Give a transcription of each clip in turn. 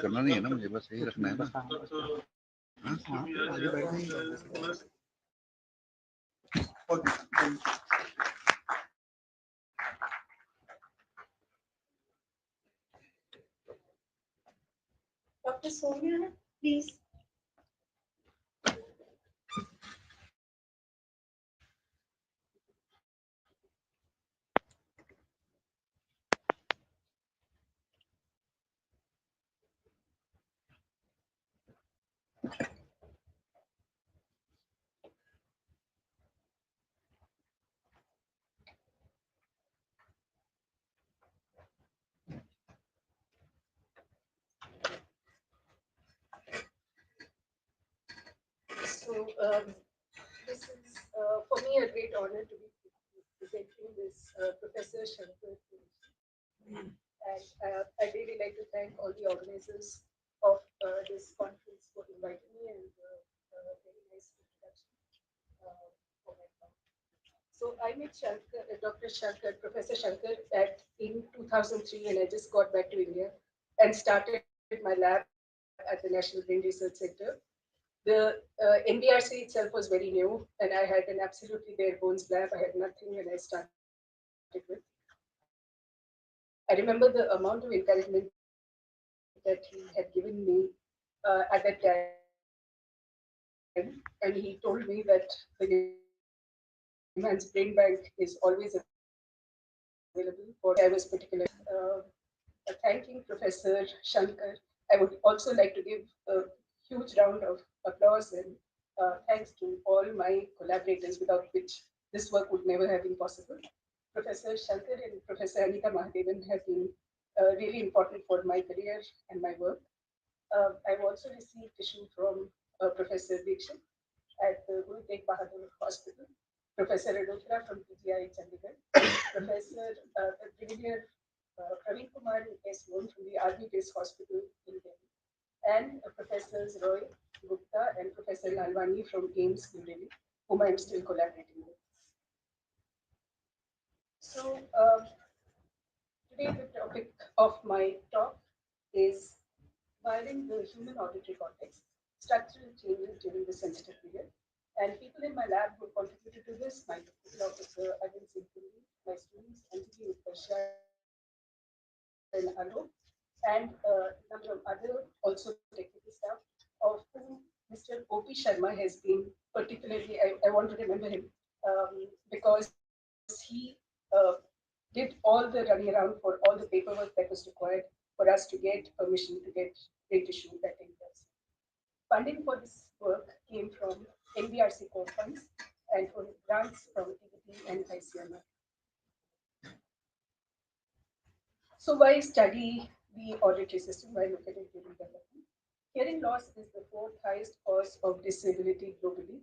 करना नहीं है ना मुझे, बस यही रखना है ना। Dr. Sonia, please. So this is for me a great honor to be presenting this Professor Shankar. And I really like to thank all the organizers of this conference for inviting me and very nice introduction for my talk. So I met Shankar, Dr. Shankar, Professor Shankar in 2003 and I just got back to India and started my lab at the National Brain Research Center. The NBRC itself was very new, and I had an absolutely bare bones lab. I had nothing when I started with. I remember the amount of encouragement that he had given me at that time, and he told me that the Human's Brain Bank is always available for whatever research I was particularly interested in. I was particularly thanking Professor Shankar. I would also like to give a huge round of applause and thanks to all my collaborators, without which this work would never have been possible. Professor Shankar and Professor Anita Mahadevan have been really important for my career and my work. I've also received issue from Professor Dixit at the Guru Tegh Bahadur Hospital, Professor Adotra from PGI Chandigarh, Professor Brigadier Praveen Kumar is known from the Army Base Hospital in Delhi, and Professors Roy Gupta and Professor Lalwani from AIMS New Delhi, whom I am still collaborating with. So today the topic of my talk is wiring the human auditory cortex, structural changes during the sensitive period. And people in my lab who contributed to this, my technical officer, Arvind Singh Puri, my students, Anjali Utkarsha and Alo, and a number of other also technical staff, of whom Mr. O.P. Sharma has been particularly, I want to remember him because he did all the running around for all the paperwork that was required for us to get permission to get ready to shoot that in-person. Funding for this work came from NBRC core funds and from grants from TBT and ICMR. So why study the auditory system? Why look at it during development? Hearing loss is the fourth highest cause of disability globally,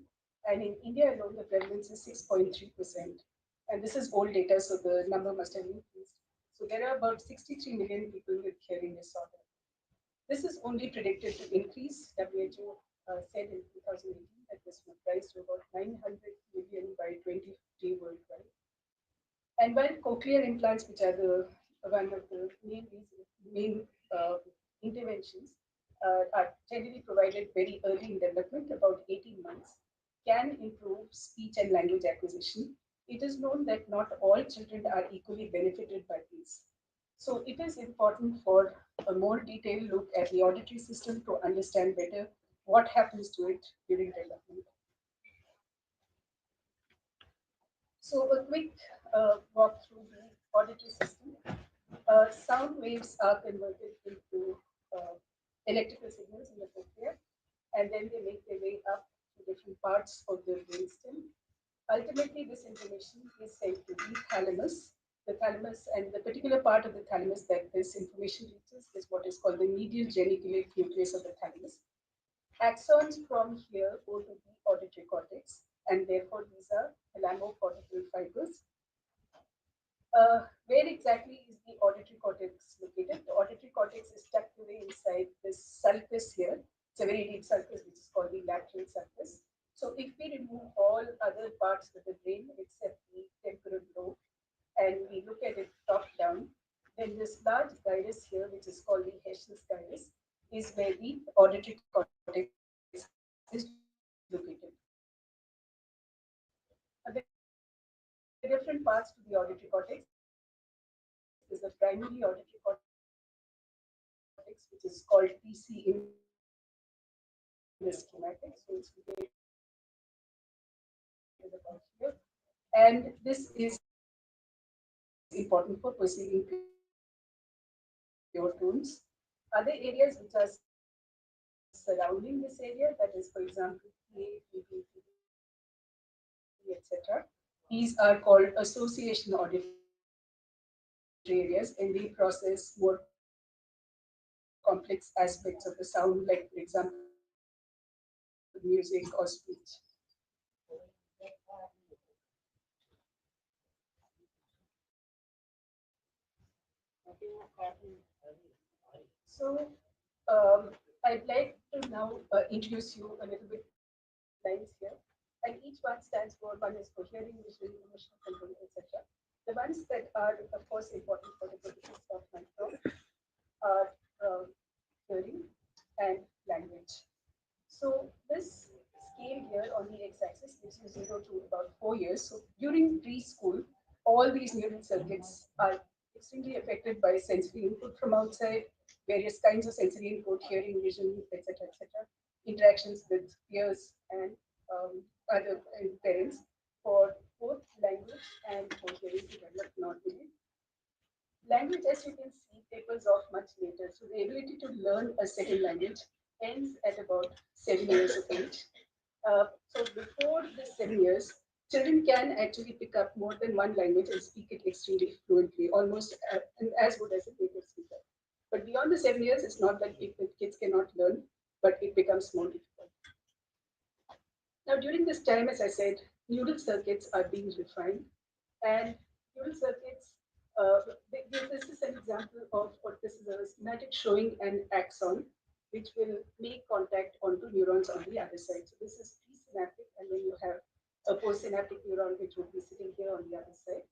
and in India alone, the prevalence is 6.3%. And this is old data, so the number must have increased. So there are about 63 million people with hearing disorder. This is only predicted to increase. WHO said in 2018 that this would rise to about 900 million by 2050 worldwide. And while cochlear implants, which are the one of the main interventions, are generally provided very early in development, about 18 months, can improve speech and language acquisition. It is known that not all children are equally benefited by these. So it is important for a more detailed look at the auditory system to understand better what happens to it during development. So a quick walk through the auditory system. Sound waves are converted into electrical signals in the cochlea, and then they make their way up to different parts of the brainstem. Ultimately, this information is sent to the thalamus. The thalamus and the particular part of the thalamus that this information reaches is what is called the medial geniculate nucleus of the thalamus. Axons from here go to the auditory cortex, and therefore these are thalamocortical fibers. Where exactly is the auditory cortex located? The auditory cortex is tucked away inside this sulcus here. It's a very deep sulcus, which is called the lateral sulcus. So if we remove all other parts of the brain except the temporal lobe, and we look at it top down, then this large gyrus here, which is called the Hessian's gyrus, is where the auditory cortex is located. There are different parts to the auditory cortex. There's a primary auditory cortex, which is called PC in the schematics. So it's located about here. And this is important for perceiving pure tones. Other areas which are surrounding this area, that is, for example, PA, PP, PP, etc., these are called association auditory areas, and they process more complex aspects of the sound, like, for example, music or speech. So, I'd like to now introduce you a little bit lines here. And each one stands for one is for hearing, vision, emotional control, etc. The ones that are, of course, important for the purposes of my talk are hearing and language. So this scale here on the x-axis gives you 0 to about 4 years. So during preschool, all these neural circuits are extremely affected by sensory input from outside, various kinds of sensory input, hearing, vision, etc., interactions with peers and other parents for both language and for hearing to develop normally. Language, as you can see, tapers off much later. So the ability to learn a second language ends at about 7 years of age. So before the 7 years, children can actually pick up more than one language and speak it extremely fluently, almost as good as a native speaker. But beyond the 7 years, it's not that kids cannot learn, but it becomes more difficult. Now, during this time, as I said, neural circuits are being refined, and neural circuits. This is an example of what this is a schematic showing an axon, which will make contact onto neurons on the other side. So this is presynaptic, and then you have a postsynaptic neuron, which would be sitting here on the other side.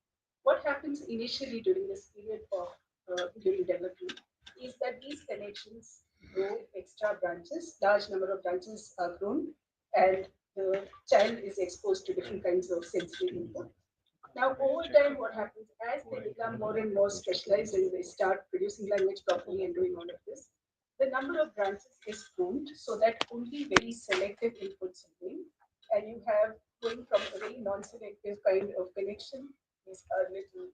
What happens initially during this period of during development is that these connections grow extra branches. Large number of branches are grown, and the child is exposed to different kinds of sensory input. Now, over time, what happens as they become more and more specialized and they start producing language properly and doing all of this, the number of branches is pruned so that only very selective inputs are going. And you have going from a very non-selective kind of connection, these are little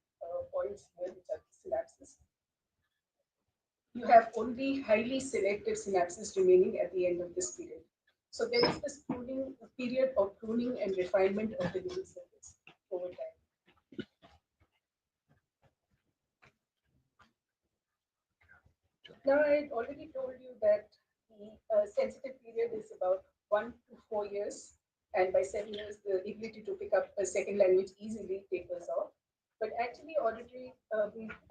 points here, which are synapses. You have only highly selective synapses remaining at the end of this period. So there is this pruning, period of pruning and refinement of the neural circuits over time. Now, I already told you that the sensitive period is about 1 to 4 years, and by 7 years, the ability to pick up a second language easily tapers off. But actually,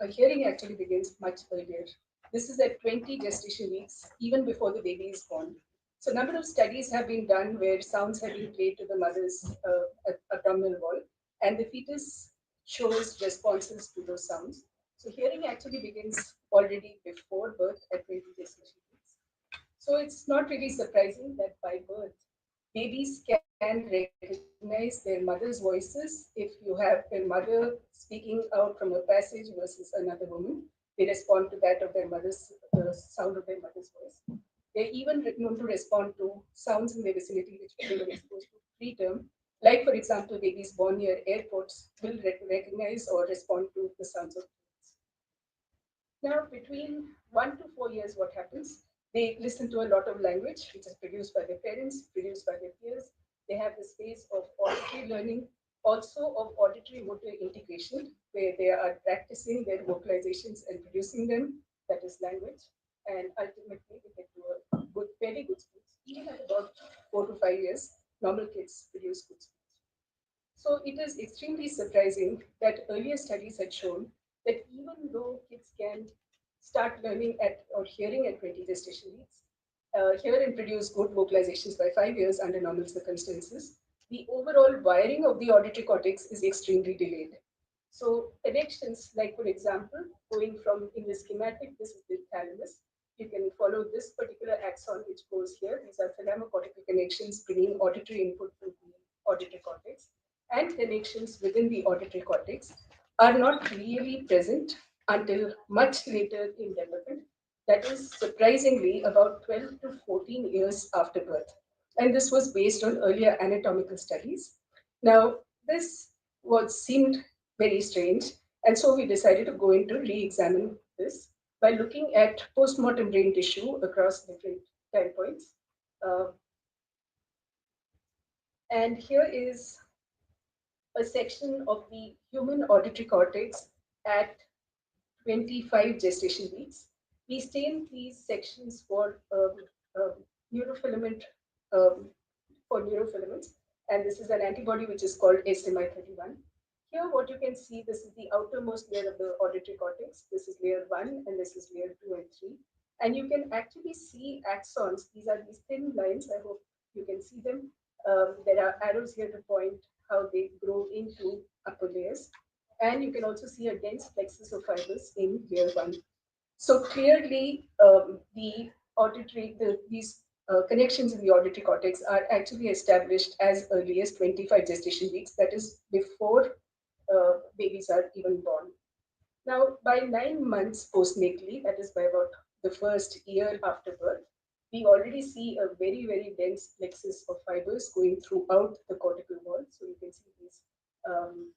hearing actually begins much earlier. This is at 20 gestation weeks, even before the baby is born. So, a number of studies have been done where sounds have been played to the mother's abdominal wall, and the fetus shows responses to those sounds. So hearing actually begins already before birth at 20 gestation weeks. So it's not really surprising that by birth, babies can recognize their mother's voices. If you have a mother speaking out from a passage versus another woman, they respond to that of their mother's, the sound of their mother's voice. They're even known to respond to sounds in their vicinity which they were exposed to preterm. Like, for example, babies born near airports will recognize or respond to the sounds of planes. Now, between 1 to 4 years, what happens? They listen to a lot of language, which is produced by their parents, produced by their peers. They have the space of auditory learning, also of auditory motor integration, where they are practicing their vocalizations and producing them, that is language. And ultimately, they get to a good, very good speech. Even at about 4 to 5 years, normal kids produce good speech. So it is extremely surprising that earlier studies had shown that even though kids can start learning at or hearing at 20 gestation weeks, hear and produce good vocalizations by 5 years under normal circumstances, the overall wiring of the auditory cortex is extremely delayed. So connections, like for example, going from in the schematic, this is the thalamus. you can follow this particular axon which goes here. These are thalamocortical connections bringing auditory input to the auditory cortex, and connections within the auditory cortex are not really present until much later in development. That is surprisingly about 12 to 14 years after birth. And this was based on earlier anatomical studies. Now, this was seemed very strange, and so we decided to go in to re-examine this by looking at post-mortem brain tissue across different time points. Uh, and here is a section of the human auditory cortex at 25 gestation weeks. We stain these sections um, neurofilament um, for neurofilaments, and this is an antibody which is called SMI31. Here, what you can see, this is the outermost layer of the auditory cortex. This is layer 1, and this is layer 2 and 3. And you can actually see axons. These are these thin lines. I hope you can see them. There are arrows here to point how they grow into upper layers. And you can also see a dense plexus of fibers in layer 1. So clearly, these connections in the auditory cortex are actually established as early as 25 gestation weeks, that is, before babies are even born. Now, by 9 months postnatally, that is by about the first year after birth, we already see a very, very dense plexus of fibers going throughout the cortical wall. So you can see these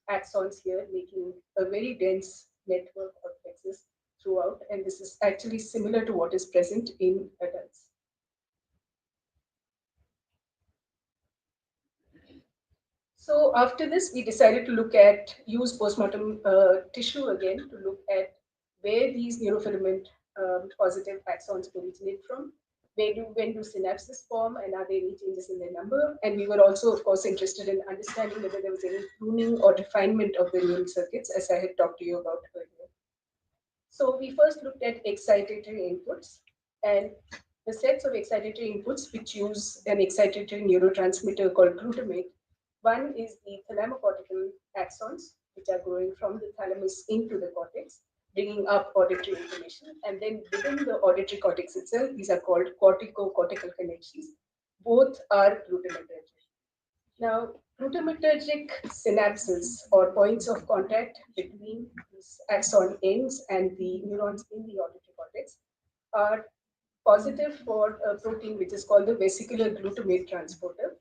axons here making a very dense network or plexus throughout. And this is actually similar to what is present in adults. So after this, we decided to use postmortem tissue again to look at where these neurofilament positive axons originate from, when do synapses form, and are there any changes in their number? And we were also, of course, interested in understanding whether there was any pruning or refinement of the neural circuits, as I had talked to you about earlier. So we first looked at excitatory inputs, and the sets of excitatory inputs which use an excitatory neurotransmitter called glutamate. One is the thalamocortical axons, which are growing from the thalamus into the cortex, bringing up auditory information. And then within the auditory cortex itself, these are called cortico-cortical connections. Both are glutamatergic. Now, glutamatergic synapses or points of contact between these axon ends and the neurons in the auditory cortex are positive for a protein which is called the vesicular glutamate transporter.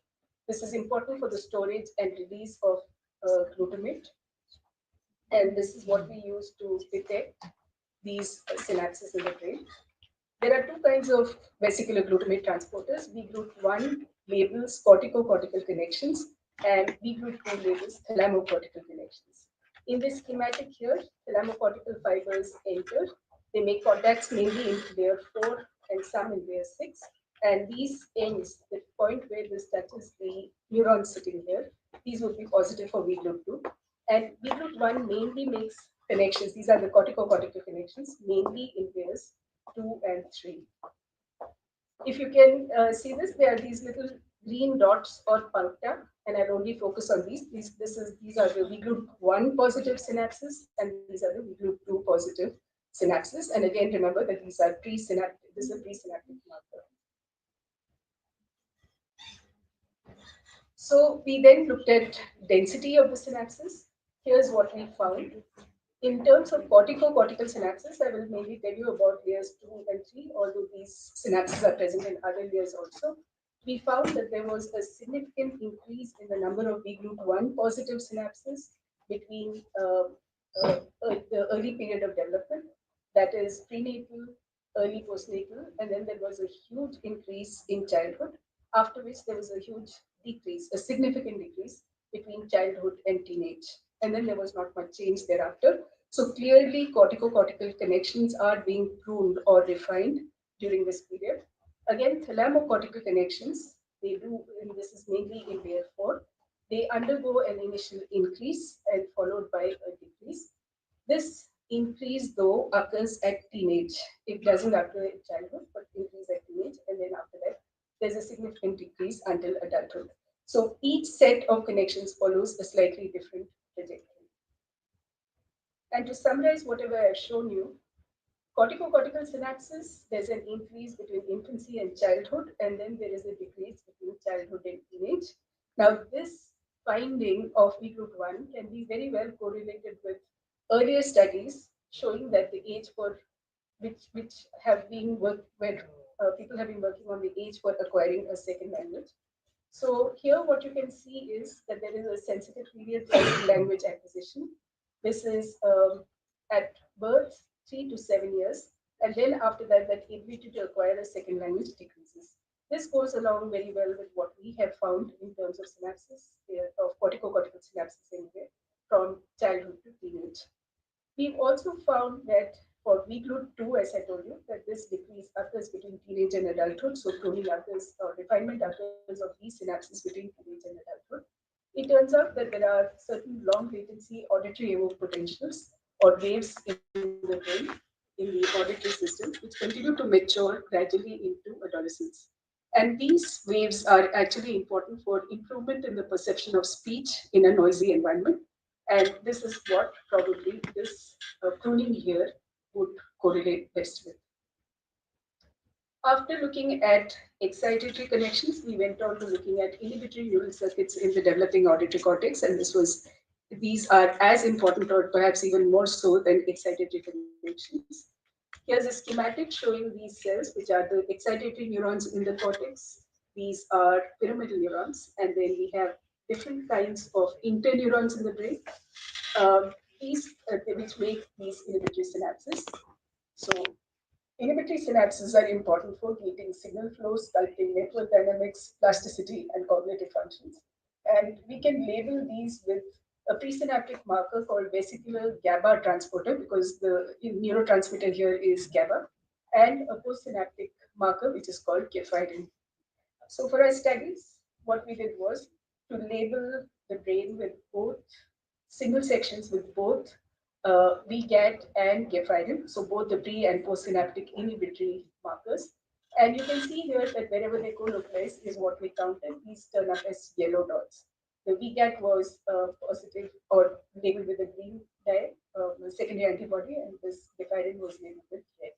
This is important for the storage and release of glutamate, and this is what we use to detect these synapses in the brain. There are two kinds of vesicular glutamate transporters. VGLUT1 labels cortico-cortical connections, and VGLUT2 labels thalamocortical connections. In this schematic here, thalamocortical fibers enter. They make contacts mainly in layer 4 and some in layer 6. And these ends, the point where this touches the neuron sitting here, these would be positive for VGLUT2. And VGLUT1 mainly makes connections. These are the cortico-cortical connections, mainly in layers 2 and 3. If you can see this, there are these little green dots or puncta, and I'll only focus on these. These are the V group 1 positive synapses, and these are the V group 2 positive synapses. And again, remember that these are presynaptic. This is a presynaptic marker. So we then looked at density of the synapses. Here's what we found. In terms of cortico-cortical synapses, I will mainly tell you about layers 2 and 3, although these synapses are present in other layers also. We found that there was a significant increase in the number of VGLUT1 positive synapses between the early period of development, that is prenatal, early postnatal, and then there was a huge increase in childhood, after which there was a huge decrease, a significant decrease between childhood and teenage. And then there was not much change thereafter. So clearly, cortico-cortical connections are being pruned or refined during this period. Again, thalamocortical connections, they do, and this is mainly in layer 4, they undergo an initial increase and followed by a decrease. This increase, though, occurs at teenage. It doesn't occur in childhood, but increase at teenage, and then after that, there's a significant decrease until adulthood. So each set of connections follows a slightly different trajectory. And to summarize whatever I've shown you, Corticocortical synapses, there's an increase between infancy and childhood, and then there is a decrease between childhood and teenage. Now, this finding of B group 1 can be very well correlated with earlier studies showing that the age for which have been work where people have been working on the age for acquiring a second language. So here what you can see is that there is a sensitive period for language acquisition. This is at birth, 3 to 7 years, and then after that, that ability to acquire a second language decreases. This goes along very well with what we have found in terms of synapses, of corticocortical synapses anyway, from childhood to teenage. We've also found that for VGLUT2, as I told you, that this decrease occurs between teenage and adulthood. So pruning occurs, or refinement occurs of these synapses between teenage and adulthood. It turns out that there are certain long latency auditory evoked potentials or waves in the brain, in the auditory system, which continue to mature gradually into adolescence. And these waves are actually important for improvement in the perception of speech in a noisy environment. And this is what probably this pruning here would correlate best with. After looking at excitatory connections, we went on to looking at inhibitory neural circuits in the developing auditory cortex, and these are as important or perhaps even more so than excitatory connections. Here's a schematic showing these cells, which are the excitatory neurons in the cortex. These are pyramidal neurons, and then we have different kinds of interneurons in the brain. Which make these inhibitory synapses. So inhibitory synapses are important for gating signal flow, sculpting network dynamics, plasticity, and cognitive functions. And we can label these with a presynaptic marker called vesicular GABA transporter because the neurotransmitter here is GABA, and a postsynaptic marker which is called gefidin. So for our studies, what we did was to label the brain with both single sections with both VGAT and gefidin, so both the pre and postsynaptic inhibitory markers. And you can see here that wherever they co-localize is what we counted. These turn up as yellow dots. The VGAT was positive or labeled with a green dye, secondary antibody, and this gefidin was labeled with red.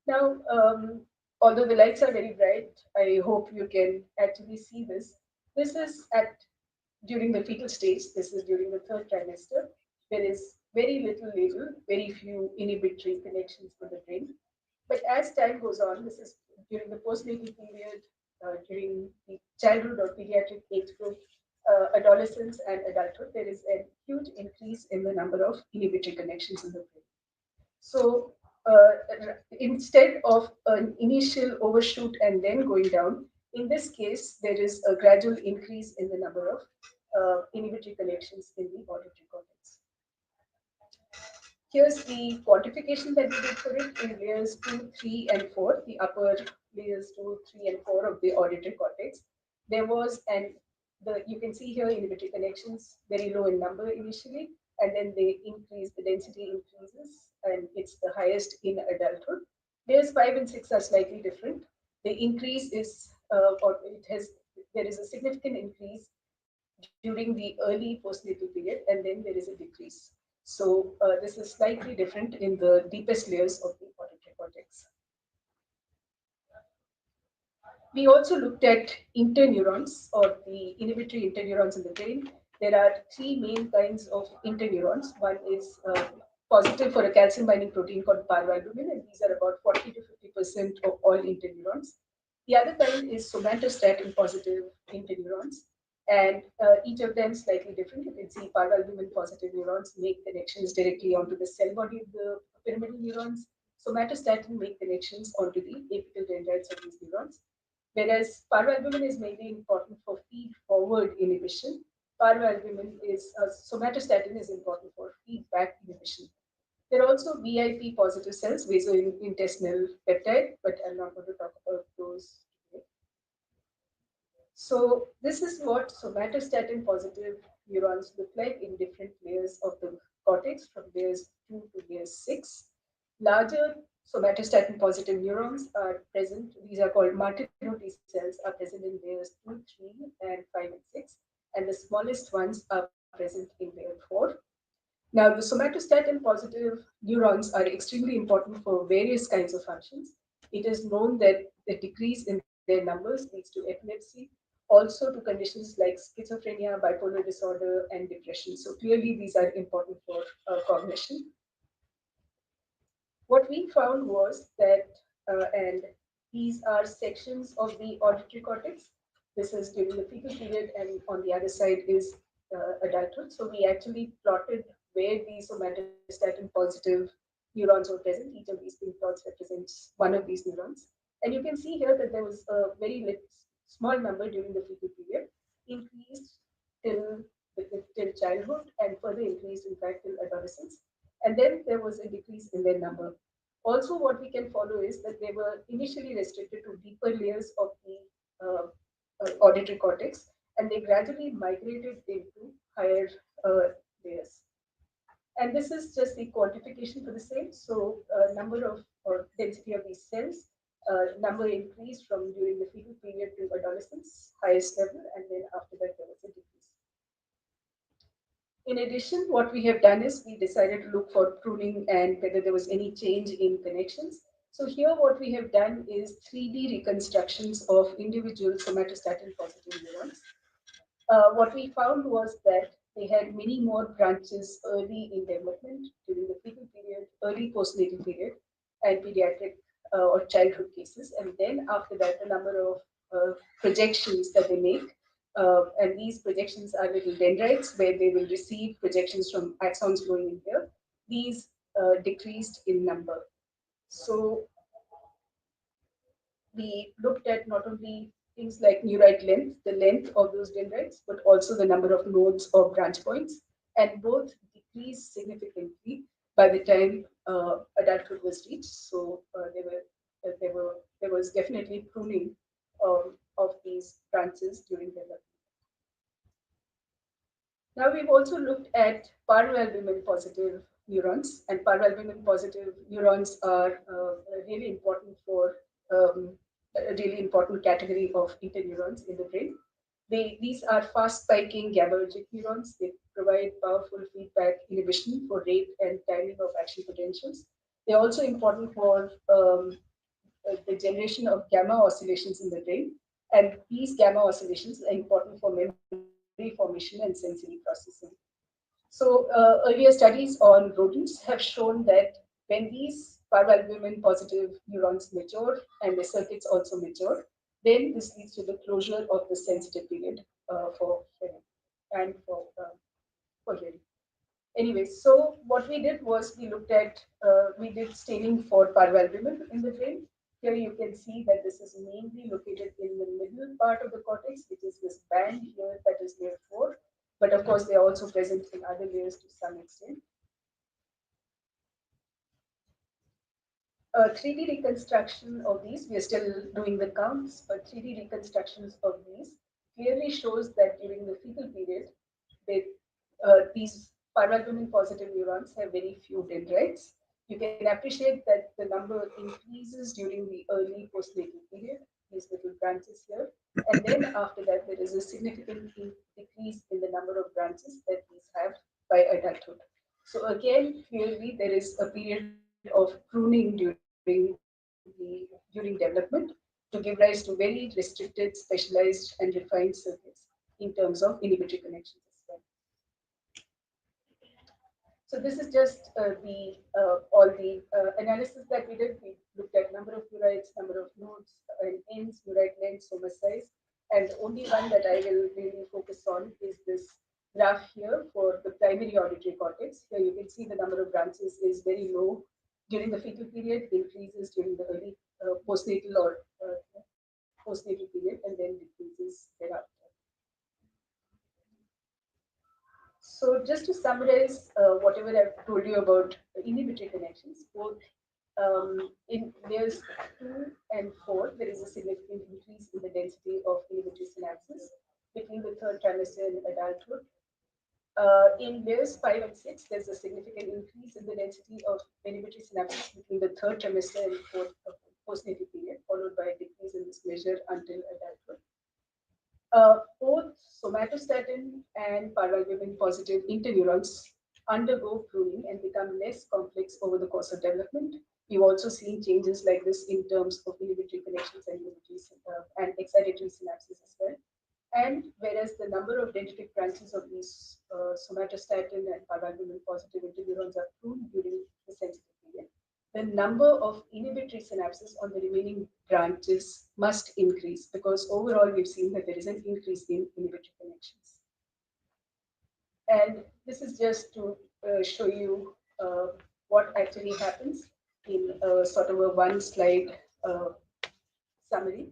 Now, although the lights are very bright, I hope you can actually see this. This is at during the fetal stage. This is during the third trimester. There is very little label, very few inhibitory connections with the brain. But as time goes on, this is during the postnatal period, during the childhood or pediatric age group, adolescence and adulthood, there is a huge increase in the number of inhibitory connections in the brain. So instead of an initial overshoot and then going down, in this case, there is a gradual increase in the number of inhibitory connections in the auditory cortex. Here's the quantification that we did for it in layers 2, 3, and 4, the upper layers 2, 3, and 4 of the auditory cortex. There was you can see here inhibitory connections very low in number initially, and then they increase, the density increases, and it's the highest in adulthood. Layers 5 and 6 are slightly different. The increase is, there is a significant increase during the early postnatal period, and then there is a decrease. So this is slightly different in the deepest layers of the auditory cortex. We also looked at interneurons or the inhibitory interneurons in the brain. There are three main kinds of interneurons. One is positive for a calcium binding protein called parvalbumin, and these are about 40 to 50% of all interneurons. The other kind is somatostatin positive interneurons, and each of them slightly different. You can see parvalbumin positive neurons make connections directly onto the cell body of the pyramidal neurons. Somatostatin make connections onto the apical dendrites of these neurons. Whereas parvalbumin is mainly important for feed-forward inhibition, somatostatin is important for feedback inhibition. There are also VIP positive cells, vasointestinal peptide, but I'm not going to talk about those today. So this is what somatostatin positive neurons look like in different layers of the cortex, from layers 2 to layer 6. Larger somatostatin positive neurons are present. These are called Martineau T cells, are present in layers 2, 3, and 5 and 6. And the smallest ones are present in layer 4. Now, the somatostatin positive neurons are extremely important for various kinds of functions. It is known that the decrease in their numbers leads to epilepsy, also to conditions like schizophrenia, bipolar disorder, and depression. So, clearly, these are important for cognition. What we found was that, and these are sections of the auditory cortex. This is during the fetal period, and on the other side is adulthood. So we actually plotted where these somatostatin positive neurons were present. Each of these pink dots represents one of these neurons. And you can see here that there was a very small number during the fetal period, increased till, till childhood, and further increased, in fact, till adolescence. And then there was a decrease in their number. Also, what we can follow is that they were initially restricted to deeper layers of the auditory cortex, and they gradually migrated into higher layers. And this is just the quantification for the same. So, number of or density of these cells, number increased from during the fetal period to adolescence, highest level, and then after that there was a decrease. In addition, what we have done is we decided to look for pruning and whether there was any change in connections. So here what we have done is 3D reconstructions of individual somatostatin positive neurons. What we found was that they had many more branches early in development during the fetal period, early postnatal period, and pediatric or childhood cases. And then after that, the number of projections that they make. And these projections are little dendrites where they will receive projections from axons going in here. These decreased in number. So we looked at not only things like neurite length, the length of those dendrites, but also the number of nodes or branch points, and both decreased significantly by the time adulthood was reached. So there was definitely pruning of these branches during development. Now we've also looked at parvalbumin positive neurons, and parvalbumin positive neurons are really important for a really important category of interneurons in the brain. These are fast spiking GABAergic neurons. They provide powerful feedback inhibition for rate and timing of action potentials. They're also important for the generation of gamma oscillations in the brain. And these gamma oscillations are important for memory formation and sensory processing. So, earlier studies on rodents have shown that when these parvalbumin positive neurons mature and the circuits also mature, then this leads to the closure of the sensitive period for hearing and for hearing. Anyway, so what we did was we looked at, we did staining for parvalbumin in the brain. Here you can see that this is mainly located in the middle part of the cortex, which is this band here that is layer 4. But of course, they are also present in other layers to some extent. 3D reconstruction of these, we are still doing the counts, but 3D reconstructions of these clearly shows that during the fetal period, they, these parvalbumin positive neurons have very few dendrites. You can appreciate that the number increases during the early postnatal period, these little branches here, and then after that, there is a significant decrease in the number of branches that these have by adulthood. So again, clearly there is a period of pruning during development to give rise to very restricted, specialized, and refined circuits in terms of inhibitory connections as well. So this is just the all the analysis that we did. We looked at number of neurites, number of nodes, and ends, neurite length, soma size, and the only one that I will really focus on is this graph here for the primary auditory cortex. Here you can see the number of branches is very low during the fetal period, increases during the early postnatal or postnatal period, and then decreases thereafter. So just to summarize whatever I've told you about inhibitory connections, both in layers 2 and 4, there is a significant increase in the density of inhibitory synapses between the third trimester and adulthood. In layers 5 and 6, there's a significant increase in the density of inhibitory synapses between the third trimester and fourth postnatal period, followed by a decrease in this measure until adulthood. Both somatostatin and parvalbumin positive interneurons undergo pruning and become less complex over the course of development. We've also seen changes like this in terms of inhibitory connections and and excitatory synapses as well. And whereas the number of dendritic branches of these somatostatin and parvalbumin positive interneurons are pruned during the sensitive period, the number of inhibitory synapses on the remaining branches must increase because overall we've seen that there is an increase in inhibitory connections. And this is just to show you what actually happens in sort of a one slide uh, summary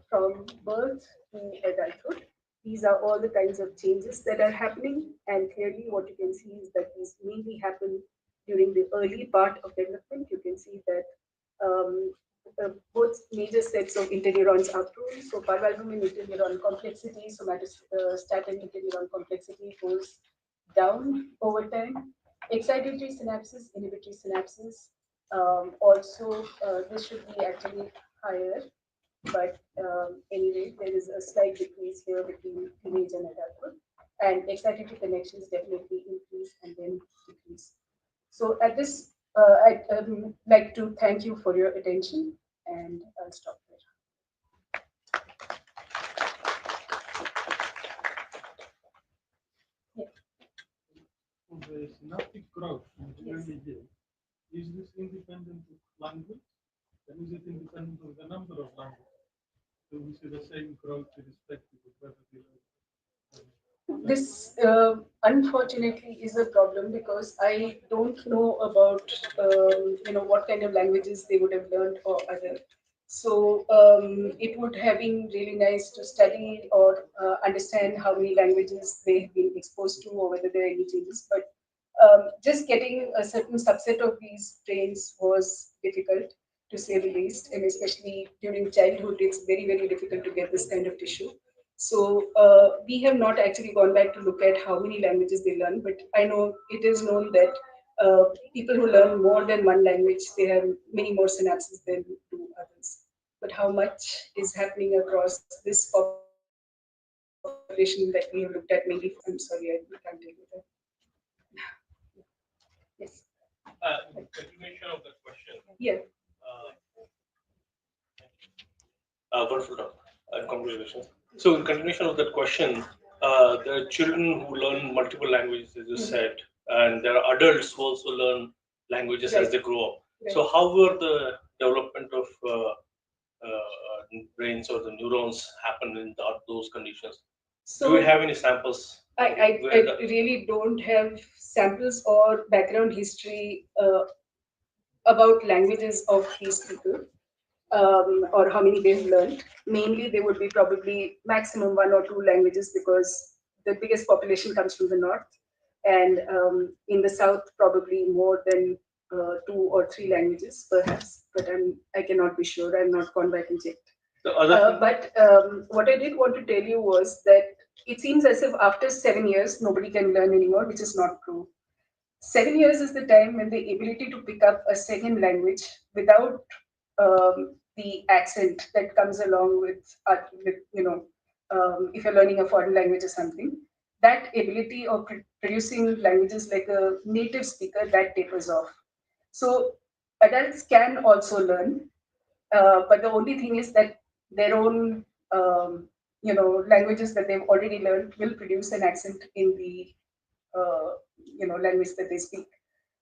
from birth to adulthood. These are all the kinds of changes that are happening, and clearly, what you can see is that these mainly happen during the early part of development. You can see that both major sets of interneurons are pruned. So, parvalbumin interneuron complexity, somatostatin interneuron complexity goes down over time. Excitatory synapses, inhibitory synapses. Also, this should be actually higher, but anyway, there is a slight decrease here between teenage and adulthood. And excitatory connections definitely increase and then decrease. So at this, I'd like to thank you for your attention, and I'll stop there. Yeah. The synaptic growth in the Yes. early years, is this independent of language? And is it independent of the number of languages? Do we see the same growth irrespective of whether they This unfortunately is a problem because I don't know about what kind of languages they would have learned or other. So it would have been really nice to study or understand how many languages they have been exposed to or whether there are any changes. But just getting a certain subset of these trains was difficult to say the least, and especially during childhood, it's very, very difficult to get this kind of tissue. So we have not actually gone back to look at how many languages they learn, but I know it is known that people who learn more than one language, they have many more synapses than do others. But how much is happening across this population that we have looked at mainly for, I'm sorry, I can't tell you that. Yes. In continuation of that question. Yeah. Wonderful talk and congratulations. So, in continuation of that question, there are children who learn multiple languages, as you said, and there are adults who also learn languages as they grow up. So, how were the development of brains or the neurons happen in those conditions? So, do we have any samples? I really don't have samples or background history about languages of these people or how many they've learned. Mainly, they would be probably maximum one or two languages because the biggest population comes from the north, and in the south, probably more than two or three languages, perhaps. But I cannot be sure. I'm not gone back and checked. But what I did want to tell you was that it seems as if after 7 years, nobody can learn anymore, which is not true. 7 years is the time when the ability to pick up a second language without the accent that comes along with if you're learning a foreign language or something, that ability of producing languages like a native speaker, that tapers off. So adults can also learn, but the only thing is that their own languages that they've already learned will produce an accent in the language that they speak.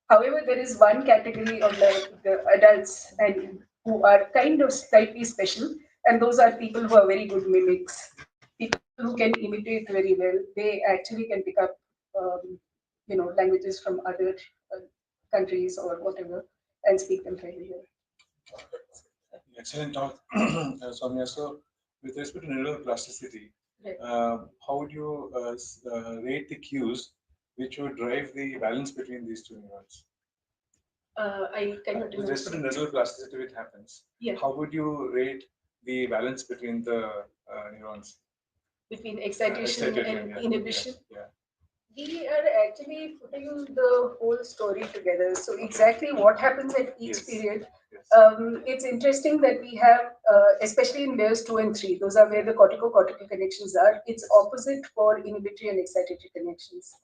However, there is one category of the adults and who are kind of slightly special, and those are people who are very good mimics, people who can imitate very well. They actually can pick up, languages from other uh, countries or whatever and speak them fairly well. Excellent talk, Soumya. So, with respect to neuroplasticity, Right. how would you rate the cues which would drive the balance between these two neurons? I cannot With respect to remember. neuroplasticity, it happens. Yeah. How would you rate the balance between the neurons? Between excitation and yeah. inhibition. Yeah. We are actually putting the whole story together. So exactly what happens at each Yes. period. Yes. It's interesting that we have, especially in layers 2 and 3, those are where the cortical connections are. It's opposite for inhibitory and excitatory connections.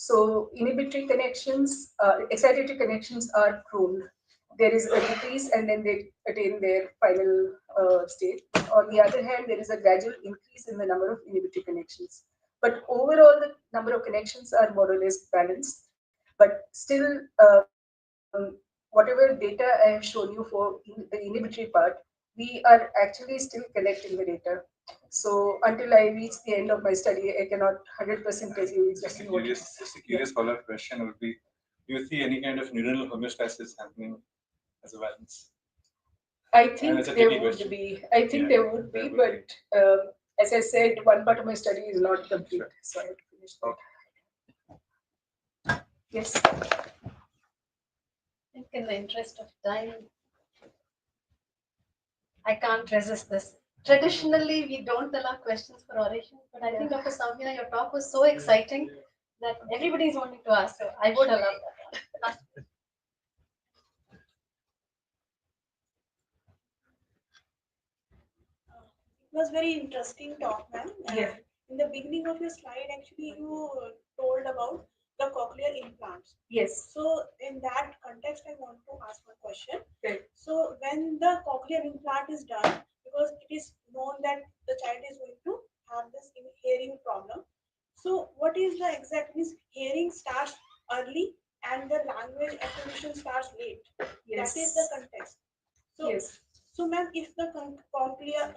So inhibitory connections, excitatory connections are pruned. There is a decrease and then they attain their final state. On the other hand, there is a gradual increase in the number of inhibitory connections. But overall, the number of connections are more or less balanced. But still, whatever data I have shown you for the inhibitory part, we are actually still collecting the data. So until I reach the end of my study, I cannot 100% tell you exactly what. Just a curious follow-up question would be: do you see any kind of neuronal homeostasis happening as a balance? I think there would be. I think there would be, but as I said, one part of my study is not complete, so I have to finish that. Yes. I think in the interest of time, I can't resist this. Traditionally, we don't allow questions for oration, but I think Dr. Soumya, your talk was so exciting that everybody is wanting to ask, so I would allow that. It was very interesting talk, ma'am. Yeah. In the beginning of your slide, actually, you told about the cochlear implants. Yes. So, in that context, I want to ask one question. Okay. So, when the cochlear implant is done, because it is known that the child is going to have this hearing problem. So, what is the exact means? Hearing starts early and the language acquisition starts late. Yes. That is the context. So, Yes. So, ma'am, if the cochlear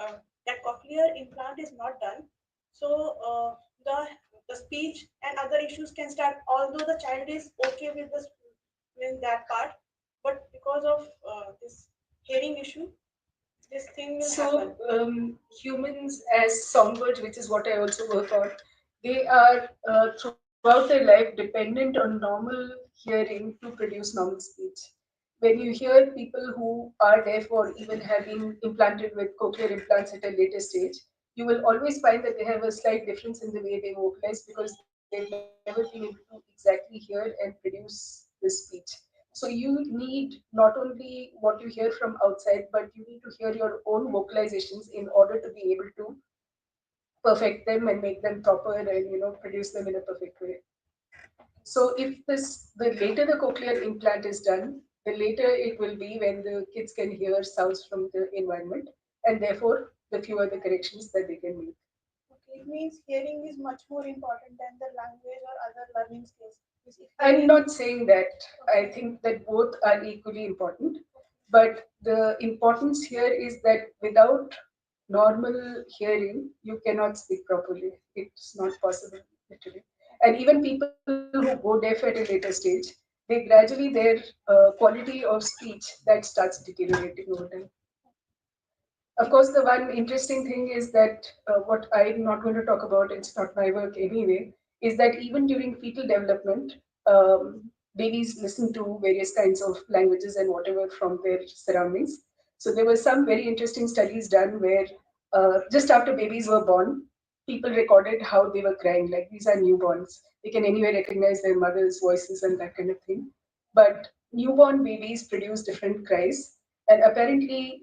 implant is not done, so the speech and other issues can start. Although the child is okay with this with that part, but because of this hearing issue, this thing will happen. So humans as songbirds, which is what I also work on, they are throughout their life dependent on normal hearing to produce normal speech. When you hear people who are deaf or even have been implanted with cochlear implants at a later stage, you will always find that they have a slight difference in the way they vocalize because they've never been able to exactly hear and produce this speech. So you need not only what you hear from outside, but you need to hear your own vocalizations in order to be able to perfect them and make them proper and produce them in a perfect way. So if the later the cochlear implant is done, the later it will be when the kids can hear sounds from the environment, and therefore the fewer the corrections that they can make. Okay, it means hearing is much more important than the language or other learning skills. I'm not saying that. I think that both are equally important. But the importance here is that without normal hearing, you cannot speak properly. It's not possible, literally. And even people who go deaf at a later stage, they gradually, their quality of speech that starts deteriorating over time. Of course, the one interesting thing is that what I'm not going to talk about, it's not my work anyway, is that even during fetal development, babies listen to various kinds of languages and whatever from their surroundings. So there were some very interesting studies done where just after babies were born, people recorded how they were crying. Like these are newborns. They can anyway recognize their mother's voices and that kind of thing. But newborn babies produce different cries and apparently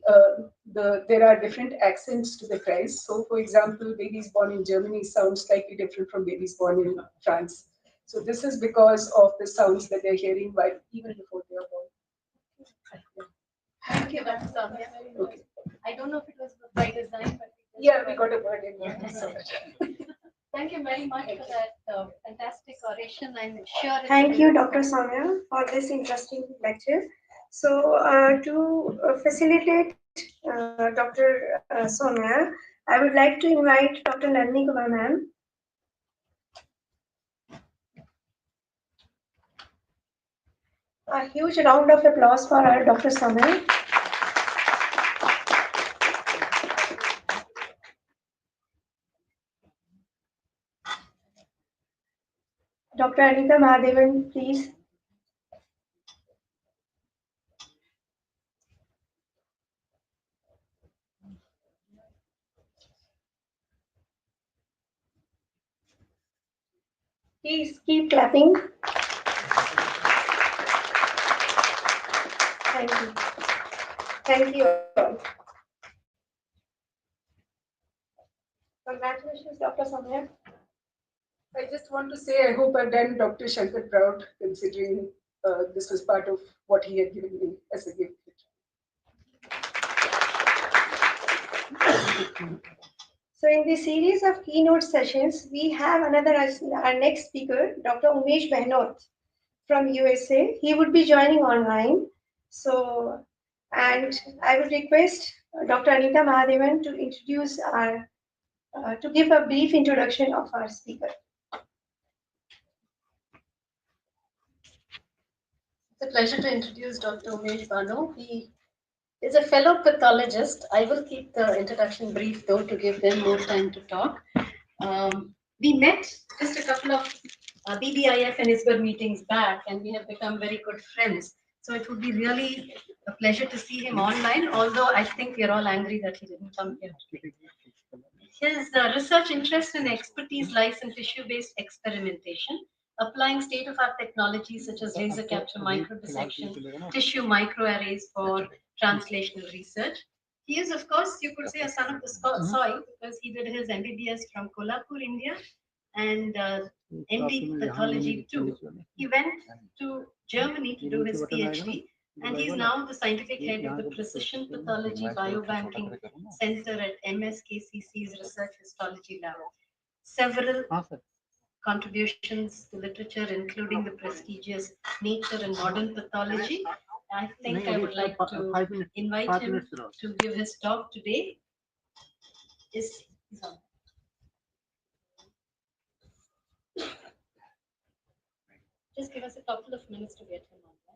there are different accents to the cries. So, for example, babies born in Germany sound slightly different from babies born in France. So this is because of the sounds that they're hearing while even before they are born. Thank you, Dr. Soumya. Okay. I don't know if it was by design, but Yeah, we got a word in here. Thank you very much for that fantastic oration. I'm sure. Thank you, Dr. Soumya, for this interesting lecture. So, to facilitate Dr. Soumya, I would like to invite Dr. Nandini Kumar ma'am. A huge round of applause for our Dr. Soumya. Dr. Anita Mahadevan, please. Please keep clapping. Thank you. Thank you all. Congratulations, Dr. Soumya. I just want to say I hope I've done Dr. Shankar proud, considering this was part of what he had given me as a gift. So in this series of keynote sessions, we have our next speaker, Dr. Umesh Behnot from USA. He would be joining online. So, and I would request Dr. Anita Mahadevan to to give a brief introduction of our speaker. It's a pleasure to introduce Dr. Umesh Bano. He is a fellow pathologist. I will keep the introduction brief though to give them more time to talk. We met just a couple of BBIF and ISBER meetings back, and we have become very good friends. So it would be really a pleasure to see him online, although I think we are all angry that he didn't come here today. His research interest and expertise lies in tissue-based experimentation, applying state-of-art technologies such as laser capture microdissection, tissue microarrays for translational research. He is, of course, you could say a son of the soil because he did his MBBS from Kolhapur, India, and MD pathology too. He went to Germany to do his PhD, and he's now the scientific head of the Precision Pathology Biobanking Center at MSKCC's Research Histology Lab. Several contributions to literature, including the prestigious Nature and Modern Pathology. I think I would like to invite him to give his talk today. He's on. Just give us a couple of minutes to get him on.